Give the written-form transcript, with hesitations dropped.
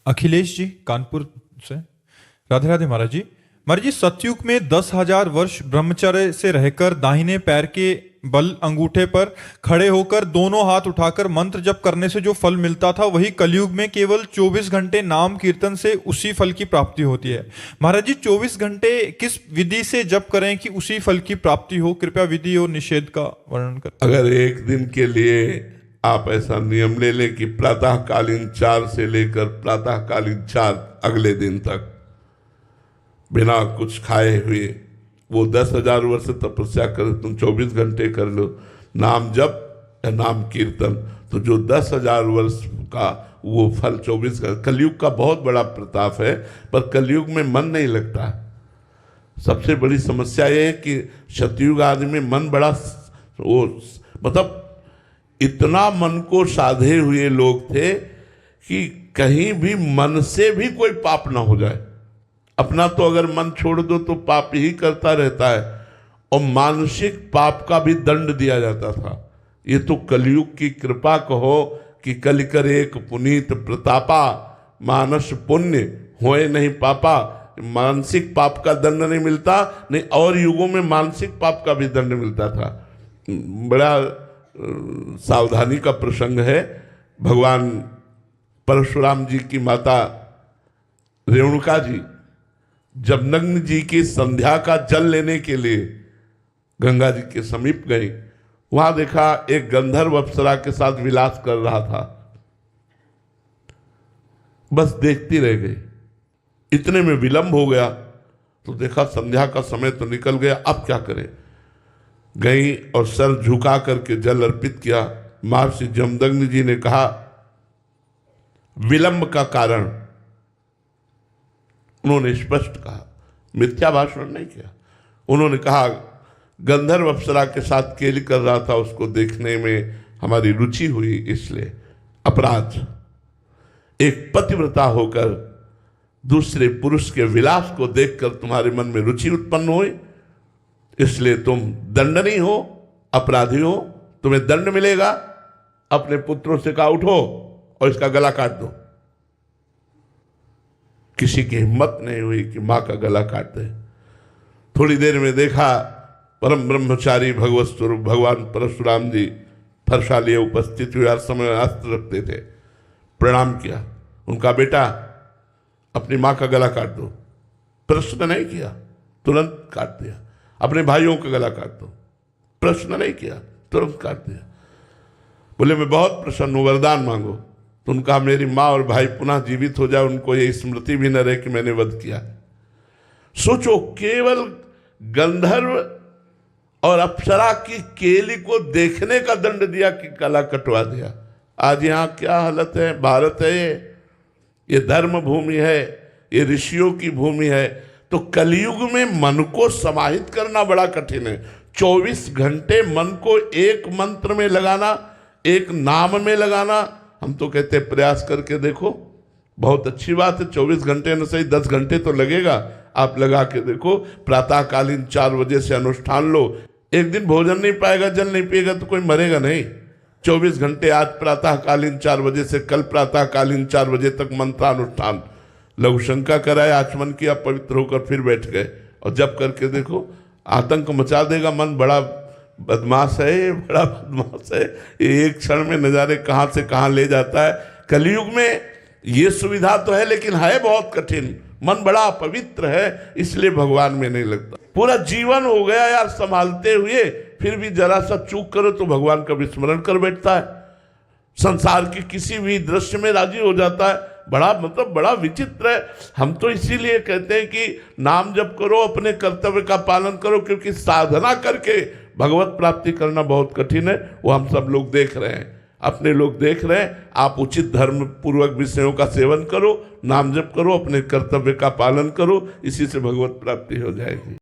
अखिलेश जी कानपुर से। राधे राधे महाराज जी सतयुग में 10,000 वर्ष ब्रह्मचर्य से रहकर दाहिने पैर के बल अंगूठे पर खड़े होकर दोनों हाथ उठाकर मंत्र जप करने से जो फल मिलता था, वही कलयुग में केवल 24 घंटे नाम कीर्तन से उसी फल की प्राप्ति होती है। महाराज जी 24 घंटे किस विधि से जप करें कि उसी फल की प्राप्ति हो? कृपया विधि और निषेध का वर्णन करें। अगर एक दिन के लिए आप ऐसा नियम ले लें कि प्रातःकालीन 4 से लेकर प्रातःकालीन 4 अगले दिन तक बिना कुछ खाए हुए वो 10,000 वर्ष तपस्या कर, तुम 24 घंटे कर लो नाम जप या नाम कीर्तन, तो जो 10,000 वर्ष का वो फल 24 घंटे। कलयुग का बहुत बड़ा प्रताप है, पर कलयुग में मन नहीं लगता। सबसे बड़ी समस्या ये है कि सतयुग आदि में मन बड़ा वो मतलब इतना मन को साधे हुए लोग थे कि कहीं भी मन से भी कोई पाप ना हो जाए। अपना तो अगर मन छोड़ दो तो पाप ही करता रहता है, और मानसिक पाप का भी दंड दिया जाता था। ये तो कलयुग की कृपा कहो कि कल करे एक पुनीत प्रतापा, मानस पुण्य होए नहीं पापा। मानसिक पाप का दंड नहीं मिलता, नहीं और युगों में मानसिक पाप का भी दंड मिलता था। बड़ा सावधानी का प्रसंग है। भगवान परशुराम जी की माता रेणुका जी जब नग्न जी की संध्या का जल लेने के लिए गंगा जी के समीप गई, वहां देखा एक गंधर्व अप्सरा के साथ विलास कर रहा था। बस देखती रह गई। इतने में विलंब हो गया तो देखा संध्या का समय तो निकल गया, अब क्या करें। गई और सर झुका करके जल अर्पित किया। महर्षि जमदग्नि जी ने कहा विलंब का कारण, उन्होंने स्पष्ट कहा, मिथ्या भाषण नहीं किया। उन्होंने कहा गंधर्व अप्सरा के साथ केली कर रहा था, उसको देखने में हमारी रुचि हुई, इसलिए अपराध। एक पतिव्रता होकर दूसरे पुरुष के विलास को देखकर तुम्हारे मन में रुचि उत्पन्न हुई, इसलिए तुम दंडनीय हो, अपराधी हो, तुम्हें दंड मिलेगा। अपने पुत्रों से कहा उठो और इसका गला काट दो। किसी की हिम्मत नहीं हुई कि मां का गला काट दे। थोड़ी देर में देखा परम ब्रह्मचारी भगवत स्वरूप भगवान परशुराम जी फरसा लिए उपस्थित हुए। हर समय अस्त्र रखते थे। प्रणाम किया। उनका बेटा अपनी मां का गला काट दो। प्रश्न नहीं किया, तुरंत काट दिया। अपने भाइयों का गला काट दो। प्रश्न नहीं किया, तुरंत काट दिया। बोले मैं बहुत प्रसन्न हूं, वरदान मांगो। तो उनका मेरी माँ और भाई पुनः जीवित हो जाए, उनको ये स्मृति भी न रहे कि मैंने वध किया। सोचो, केवल गंधर्व और अप्सरा की केली को देखने का दंड दिया कि गला कटवा दिया। आज यहाँ क्या हालत है। भारत है ये धर्म भूमि है, ये ऋषियों की भूमि है। तो कलयुग में मन को समाहित करना बड़ा कठिन है। 24 घंटे मन को एक मंत्र में लगाना, एक नाम में लगाना। हम तो कहते हैं प्रयास करके देखो, बहुत अच्छी बात है। 24 घंटे न सही 10 घंटे तो लगेगा, आप लगा के देखो। प्रातःकालीन 4 बजे से अनुष्ठान लो। एक दिन भोजन नहीं पाएगा, जल नहीं पिएगा तो कोई मरेगा नहीं। 24 घंटे आज प्रातःकालीन 4 बजे से कल प्रातःकालीन 4 बजे तक मंत्रानुष्ठान। लघु शंका कराए, आचमन किया, पवित्र होकर फिर बैठ गए और जब करके देखो, आतंक मचा देगा। मन बड़ा बदमाश है, बड़ा बदमाश है। एक क्षण में नजारे कहां से कहां ले जाता है। कलयुग में ये सुविधा तो है, लेकिन है बहुत कठिन। मन बड़ा पवित्र है, इसलिए भगवान में नहीं लगता। पूरा जीवन हो गया यार संभालते हुए, फिर भी जरा सा चूक करो तो भगवान का विस्मरण कर बैठता है। संसार के किसी भी दृश्य में राजी हो जाता है। बड़ा विचित्र है। हम तो इसीलिए कहते हैं कि नाम जप करो, अपने कर्तव्य का पालन करो, क्योंकि साधना करके भगवत प्राप्ति करना बहुत कठिन है। वो हम सब लोग देख रहे हैं, अपने लोग देख रहे हैं। आप उचित धर्म पूर्वक विषयों का सेवन करो, नाम जप करो, अपने कर्तव्य का पालन करो, इसी से भगवत प्राप्ति हो जाएगी।